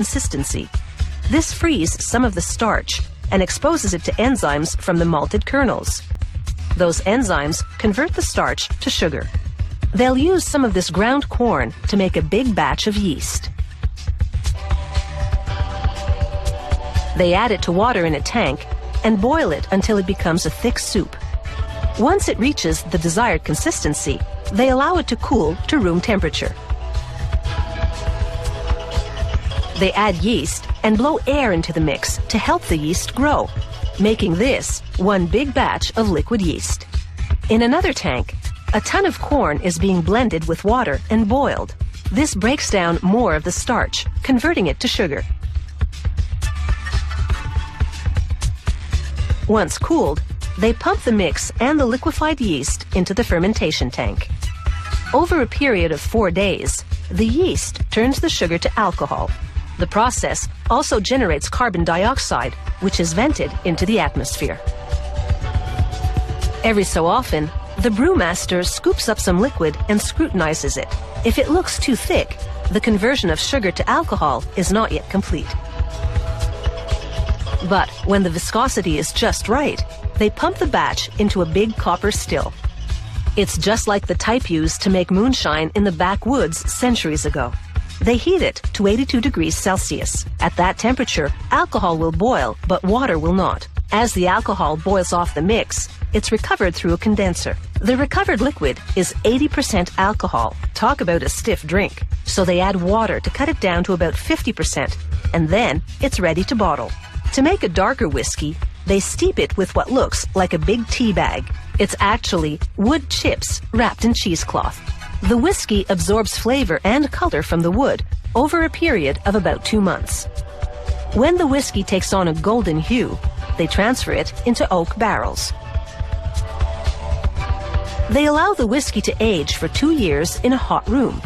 consistency. This frees some of the starch and exposes it to enzymes from the malted kernels. Those enzymes convert the starch to sugar. They'll use some of this ground corn to make a big batch of yeast. They add it to water in a tank and boil it until it becomes a thick soup. Once it reaches the desired consistency, they allow it to cool to room temperature. They add yeast and blow air into the mix to help the yeast grow, making this one big batch of liquid yeast. In another tank, a ton of corn is being blended with water and boiled. This breaks down more of the starch, converting it to sugar. Once cooled, they pump the mix and the liquefied yeast into the fermentation tank. Over a period of 4 days, the yeast turns the sugar to alcohol. The process also generates carbon dioxide, which is vented into the atmosphere. Every so often, the brewmaster scoops up some liquid and scrutinizes it. If it looks too thick, the conversion of sugar to alcohol is not yet complete. But when the viscosity is just right, they pump the batch into a big copper still. It's just like the type used to make moonshine in the backwoods centuries ago. They heat it to 82 degrees Celsius. At that temperature, alcohol will boil, but water will not. As the alcohol boils off the mix, it's recovered through a condenser. The recovered liquid is 80% alcohol. Talk about a stiff drink. So they add water to cut it down to about 50%, and then it's ready to bottle. To make a darker whiskey, they steep it with what looks like a big tea bag. It's actually wood chips wrapped in cheesecloth. The whiskey absorbs flavor and color from the wood over a period of about 2 months. When the whiskey takes on a golden hue, they transfer it into oak barrels. They allow the whiskey to age for 2 years in a hot room.